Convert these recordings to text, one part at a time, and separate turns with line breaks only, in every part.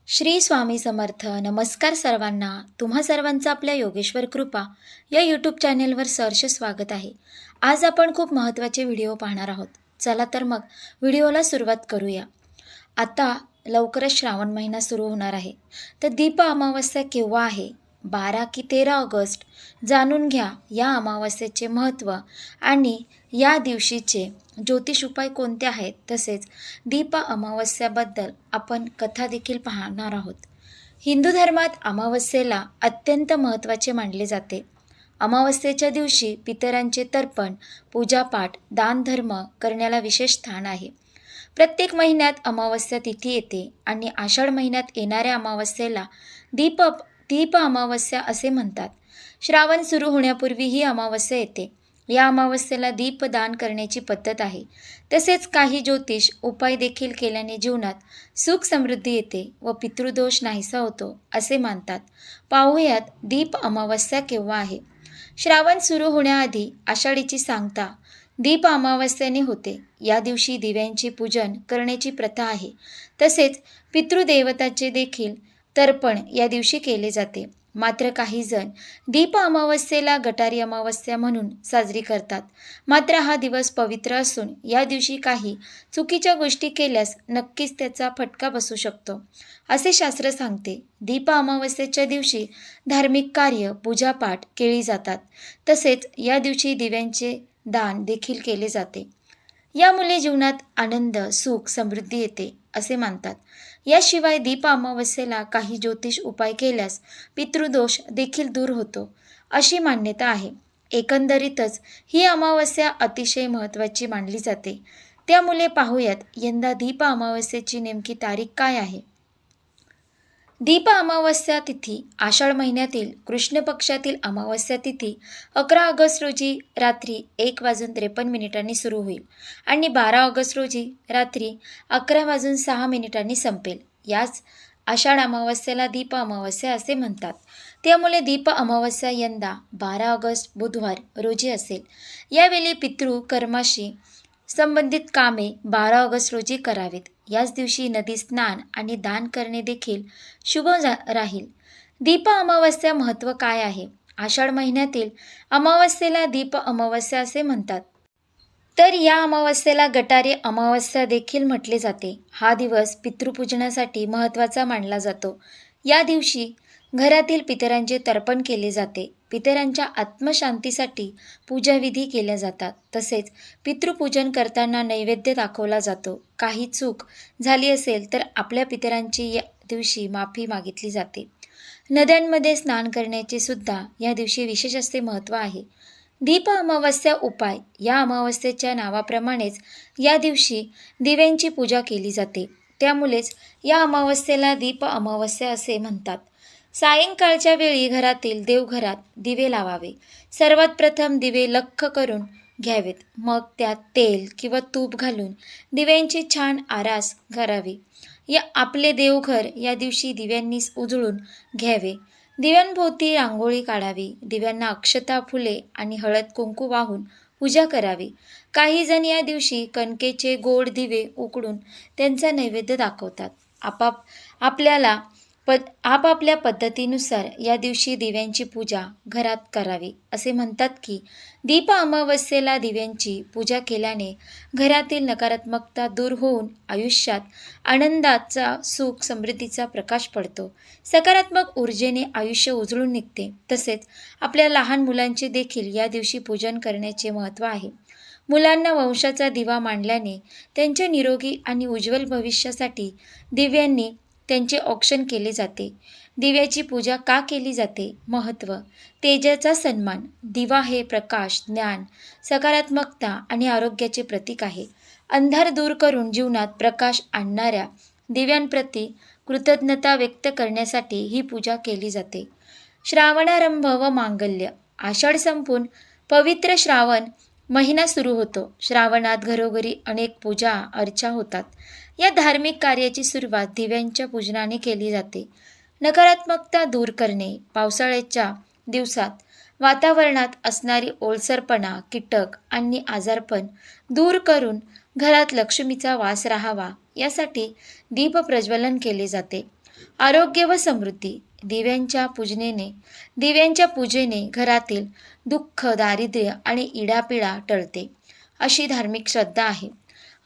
श्री स्वामी समर्थ. नमस्कार सर्वांना. तुम्हा सर्वांचं आपल्या योगेश्वर कृपा या यूट्यूब चॅनेलवर सहर्ष स्वागत आहे. आज आपण खूप महत्त्वाचे व्हिडिओ पाहणार आहोत. चला तर मग व्हिडिओला सुरुवात करूया. आता लवकरच श्रावण महिना सुरू होणार आहे. तर दीप अमावस्या केव्हा आहे? 12 की 13 ऑगस्ट? जाणून घ्या या अमावस्येचे महत्त्व आणि या दिवशीचे ज्योतिष उपाय कोणते आहेत. तसेच दीप अमावस्याबद्दल आपण कथा देखील पाहणार आहोत. हिंदू धर्मात अमावस्येला अत्यंत महत्त्वाचे मानले जाते. अमावस्येच्या दिवशी पितरांचे तर्पण, पूजापाठ, दानधर्म करण्याला विशेष स्थान आहे. प्रत्येक महिन्यात अमावस्या तिथी येते आणि आषाढ महिन्यात येणाऱ्या अमावस्येला दीप अमावस्या असे म्हणतात. श्रावण सुरू होण्यापूर्वी ही अमावस्या येते. या अमावस्येला दीपदान करण्याची पद्धत आहे. तसेच काही ज्योतिष उपाय देखील केल्याने जीवनात सुख समृद्धी येते व पितृदोष नाहीसा होतो असे मानतात. पाहूयात दीप अमावस्या केव्हा आहे. श्रावण सुरू होण्याआधी आषाढीची सांगता दीप अमावस्येने होते. या दिवशी दिव्यांचे पूजन करण्याची प्रथा आहे. तसेच पितृदेवताचे देखील तर्पण या दिवशी केले जाते. मात्र काही जण दीप अमावस्येला गटारी अमावस्या म्हणून साजरी करतात. मात्र हा दिवस पवित्र असून या दिवशी काही चुकीच्या गोष्टी केल्यास नक्कीच त्याचा फटका बसू शकतो असे शास्त्र सांगते. दीप अमावस्येच्या दिवशी धार्मिक कार्य, पूजापाठ केली जातात. तसेच या दिवशी दिव्यांचे दान देखील केले जाते. यामुळे जीवनात आनंद, सुख, समृद्धी येते असे मानतात. याशिवाय दीप अमावस्येला काही ज्योतिष उपाय केल्यास पितृदोष देखील दूर होतो अशी मान्यता आहे. एकंदरीतच ही अमावस्या अतिशय महत्त्वाची मानली जाते. त्यामुळे पाहूयात यंदा दीप अमावस्येची नेमकी तारीख काय आहे. दीप अमावस्या तिथी आषाढ महिन्यातील कृष्ण पक्षातील अमावस्या तिथी 11 ऑगस्ट रोजी रात्री 1:53 सुरू होईल आणि 12 ऑगस्ट रोजी रात्री 11:06 संपेल. याच आषाढ अमावस्येला दीप अमावस्या असे म्हणतात. त्यामुळे दीप अमावस्या यंदा 12 ऑगस्ट बुधवार रोजी असेल. यावेळी पितृ कर्माशी संबंधित कामे 12 ऑगस्ट रोजी करावीत. याच दिवशी नदी स्नान आणि दान करणे देखील शुभ राहील. दीप अमावस्या महत्त्व काय आहे. आषाढ महिन्यातील अमावस्येला दीप अमावस्या असे म्हणतात. तर या अमावस्येला गटारी अमावस्या देखील म्हटले जाते. हा दिवस पितृपूजनासाठी महत्त्वाचा मानला जातो. या दिवशी घरातील पितरांचे तर्पण केले जाते. पितरांच्या आत्मशांतीसाठी पूजाविधी केल्या जातात. तसेच पितृपूजन करताना नैवेद्य दाखवला जातो. काही चूक झाली असेल तर आपल्या पितरांची या दिवशी माफी मागितली जाते. नद्यांमध्ये स्नान करण्याचे सुद्धा या दिवशी विशेष असे महत्त्व आहे. दीप अमावस्या उपाय. या अमावस्येच्या नावाप्रमाणेच या दिवशी दिव्यांची पूजा केली जाते. त्यामुळेच या अमावस्येला दीप अमावस्या असे म्हणतात. सायंकाळच्या वेळी घरातील देवघरात दिवे लावावे. सर्वात प्रथम दिवे लख्ख करून घ्यावेत. मग त्यात तेल किंवा तूप घालून दिव्यांची छान आरास करावी. आपले देवघर या दिवशी दिव्यांनी उजळून घ्यावे. दिव्यांभोवती रांगोळी काढावी. दिव्यांना अक्षता, फुले आणि हळद कुंकू वाहून पूजा करावी. काही जण या दिवशी कणकेचे गोड दिवे उकडून त्यांचा नैवेद्य दाखवतात. आपापल्या पद्धतीनुसार या दिवशी दिव्यांची पूजा घरात करावी. असे म्हणतात की दीप अमावस्येला दिव्यांची पूजा केल्याने घरातील नकारात्मकता दूर होऊन आयुष्यात आनंदाचा, सुख, समृद्धीचा प्रकाश पडतो. सकारात्मक ऊर्जेने आयुष्य उजळून निघते. तसेच आपल्या लहान मुलांचे देखील या दिवशी पूजन करण्याचे महत्त्व आहे. मुलांना वंशाचा दिवा मानल्याने त्यांच्या निरोगी आणि उज्ज्वल भविष्यासाठी दिव्यांनी त्यांचे औक्षण केले जाते. दिव्याची पूजा का केली जाते. महत्त्व. तेजाचा सन्मान. दिवा हे प्रकाश, ज्ञान, सकारात्मकता आणि आरोग्याचे प्रतीक आहे. अंधार दूर करून जीवनात प्रकाश आणणाऱ्या दिव्यांप्रती कृतज्ञता व्यक्त करण्यासाठी ही पूजा केली जाते. श्रावणारंभ व मांगल्य. आषाढ संपून पवित्र श्रावण महिना सुरू होतो. श्रावणात घरोघरी अनेक पूजा अर्चा होतात. या धार्मिक कार्याची सुरुवात दिव्यांच्या पूजनाने केली जाते. नकारात्मकता दूर करणे. पावसाळ्याच्या दिवसात वातावरणात असणारी ओलसरपणा, कीटक आणि आजारपण दूर करून घरात लक्ष्मीचा वास राहावा यासाठी दीप प्रज्वलन केले जाते. आरोग्य व समृद्धी. दिव्यांच्या पूजेने घरातील दुःख, दारिद्र्य आणि इडापिडा टळते, अशी धार्मिक श्रद्धा आहे.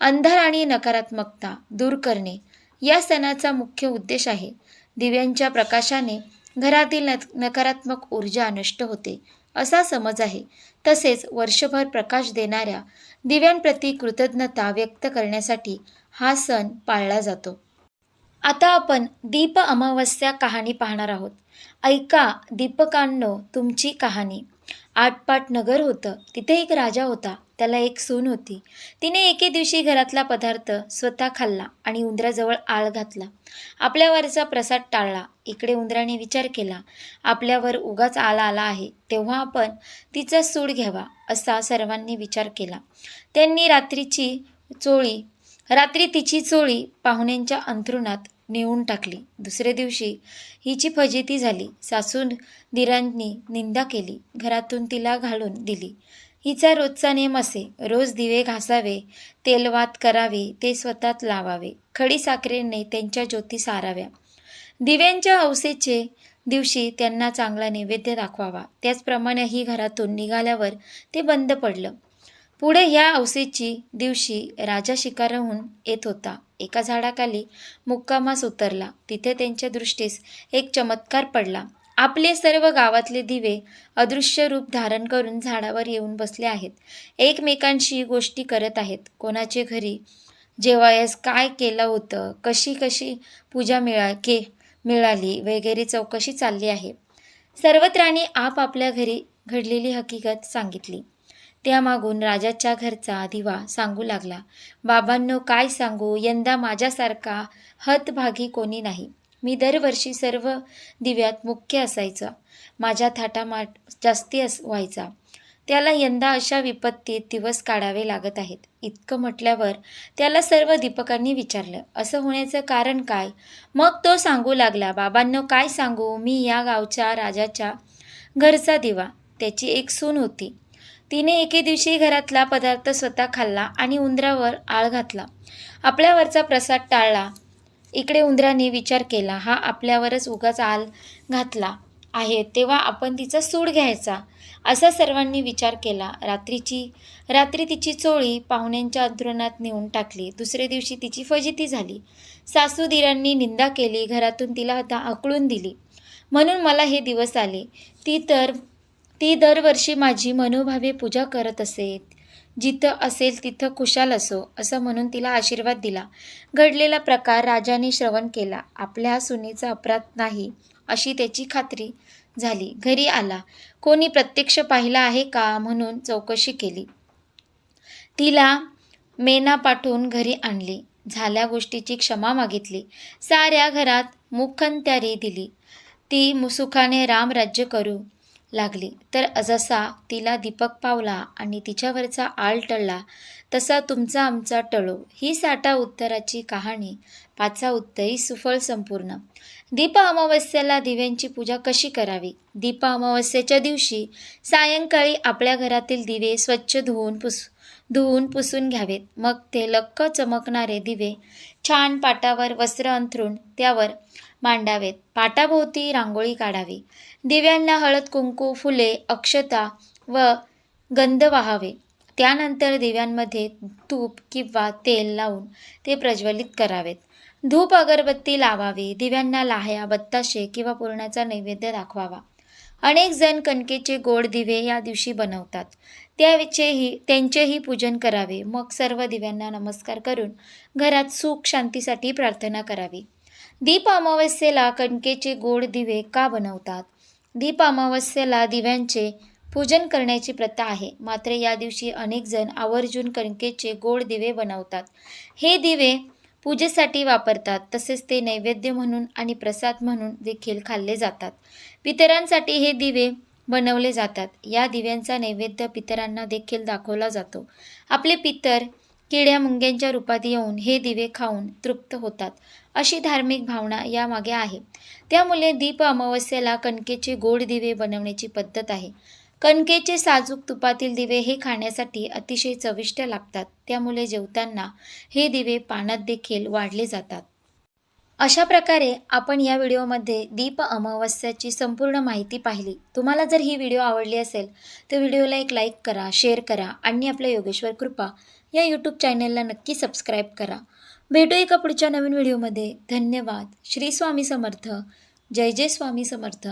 अंधार आणि नकारात्मकता दूर करणे या सणाचा मुख्य उद्देश आहे. दिव्यांच्या प्रकाशाने घरातील नकारात्मक ऊर्जा नष्ट होते, असा समज आहे. तसेच वर्षभर प्रकाश देणाऱ्या दिव्यांप्रती कृतज्ञता व्यक्त करण्यासाठी हा सण पाळला जातो. आता आपण दीप अमावस्या कहाणी पाहणार आहोत. ऐका दीपकांनो तुमची कहाणी. आटपाट नगर होतं. तिथे एक राजा होता. त्याला एक सून होती. तिने एके दिवशी घरातला पदार्थ स्वतः खाल्ला आणि उंदराजवळ आळ घातला. आपल्यावरचा प्रसाद टाळला. इकडे उंदराने विचार केला, आपल्यावर उगाच आळ आला आहे, तेव्हा आपण तिचा सूड घ्यावा, असा सर्वांनी विचार केला. त्यांनी रात्री तिची चोळी पाहुण्यांच्या अंथरुणात नेऊन टाकली. दुसरे दिवशी हिची फजिती झाली. सासूदिरांनी निंदा केली. घरातून तिला घालून दिली. हिचा रोजचा नेम असे, रोज दिवे घासावे, तेलवात करावे, ते स्वतःत लावावे, खडी साखरेने त्यांच्या ज्योती साराव्या. दिव्यांच्या हौसेचे दिवशी त्यांना चांगला नैवेद्य दाखवावा. त्याचप्रमाणे ही घरातून निघाल्यावर ते बंद पडलं. पुढे ह्या हौसेची दिवशी राजा शिकाराहून येत होता. एका झाडाखाली मुक्कामास उतरला. तिथे त्यांच्या दृष्टीस एक चमत्कार पडला. आपले सर्व गावातले दिवे अदृश्य रूप धारण करून झाडावर येऊन बसले आहेत. एकमेकांशी गोष्टी करत आहेत. कोणाचे घरी जेवायस काय केलं होतं, कशी कशी पूजा मिळाली वगैरे चौकशी चालली आहे. सर्वत्रांनी आपापल्या घरी घडलेली हकीकत सांगितली. त्यामागून राजाच्या घरचा दिवा सांगू लागला, बाबांनो काय सांगू, यंदा माझ्यासारखा हतभागी कोणी नाही. मी दरवर्षी सर्व दिव्यात मुख्य असायचा. माझ्या थाटामाट जास्ती व्हायचा. त्याला यंदा अशा विपत्तीत दिवस काढावे लागत आहेत. इतकं म्हटल्यावर त्याला सर्व दीपकांनी विचारलं, असं होण्याचं कारण काय? मग तो सांगू लागला, बाबांनो काय सांगू, मी या गावच्या राजाच्या घरचा दिवा. त्याची एक सून होती. तिने एके दिवशी घरातला पदार्थ स्वतः खाल्ला आणि उंदरावर आळ घातला. आपल्यावरचा प्रसाद टाळला. इकडे उंदराने विचार केला, हा आपल्यावरच उगाच आळ घातला आहे, तेव्हा आपण तिचा सूड घ्यायचा, असा सर्वांनी विचार केला. रात्री तिची चोळी पाहुण्यांच्या अंथरुणात नेऊन टाकली. दुसरे दिवशी तिची फजिती झाली. सासूदिरांनी निंदा केली. घरातून तिला हाकलून दिली. म्हणून मला हे दिवस आले. ती दरवर्षी माझी मनोभावे पूजा करत असे. जिथं असेल तिथं खुशाल असो, असं म्हणून तिला आशीर्वाद दिला. घडलेला प्रकार राजाने श्रवण केला. आपल्या सुनेचा अपराध नाही अशी त्याची खात्री झाली. घरी आला. कोणी प्रत्यक्ष पाहिला आहे का म्हणून चौकशी केली. तिला मेना पाठवून घरी आणली. झाल्या गोष्टीची क्षमा मागितली. साऱ्या घरात मुखंत्यारी दिली. ती सुखाने रामराज्य करू लागली. तर जसा तिला दीपक पावला आणि तिच्यावरचा आळ टळला, तसा तुमचा आमचा टळो. ही साठा उत्तराची कहाणी. पाचा उत्तरी सुफळ संपूर्ण. दीप अमावस्येला दिव्यांची पूजा कशी करावी? दीप अमावस्येच्या दिवशी सायंकाळी आपल्या घरातील दिवे स्वच्छ धुवून पुसून घ्यावेत. मग ते लख्ख चमकणारे दिवे छान पाटावर वस्त्र अंथरून त्यावर मांडावेत. पाटाभोवती रांगोळी काढावी. दिव्यांना हळद कुंकू, फुले, अक्षता व गंध वाहावे. त्यानंतर दिव्यांमध्ये तूप किंवा तेल लावून ते प्रज्वलित करावेत. धूप अगरबत्ती लावावी. दिव्यांना लाह्या, बत्ताशे किंवा पुरणाचा नैवेद्य दाखवावा. अनेक जण कणकेचे गोड दिवे या दिवशी बनवतात. त्यांचेही पूजन करावे. मग सर्व दिव्यांना नमस्कार करून घरात सुख शांतीसाठी प्रार्थना करावी. दीप अमावस्येला कणकेचे गोड दिवे का बनवतात? दीप अमावस्येला दिव्यांचे पूजन करण्याची प्रथा आहे. मात्र या दिवशी अनेक जण आवर्जून कणकेचे गोड दिवे बनवतात. हे दिवे पूजेसाठी वापरतात. तसेच ते नैवेद्य म्हणून आणि प्रसाद म्हणून देखील खाल्ले जातात. पितरांसाठी हे दिवे बनवले जातात. या दिव्यांचा नैवेद्य पितरांना देखील दाखवला जातो. आपले पितर किड्या मुंग्यांच्या रूपात येऊन हे दिवे खाऊन तृप्त होतात, अशी धार्मिक भावना यामागे आहे. त्यामुळे दीप अमावस्येला कणकेचे गोड दिवे बनवण्याची पद्धत आहे. कणकेचे साजूक तुपातील दिवे हे खाण्यासाठी अतिशय चविष्ट लागतात. त्यामुळे जेवताना हे दिवे पाण्यात देखील वाढले जातात. अशा प्रकारे आपण या व्हिडिओमध्ये दीप अमावस्याची संपूर्ण माहिती पाहिली. तुम्हाला जर ही व्हिडिओ आवडली असेल तर व्हिडिओला एक लाईक करा, शेअर करा आणि आपल्या योगेश्वर कृपा या यूट्यूब चॅनलला नक्की सबस्क्राईब करा. भेटू एका पुढच्या नवीन व्हिडिओमध्ये. धन्यवाद. श्री स्वामी समर्थ. जय जय स्वामी समर्थ.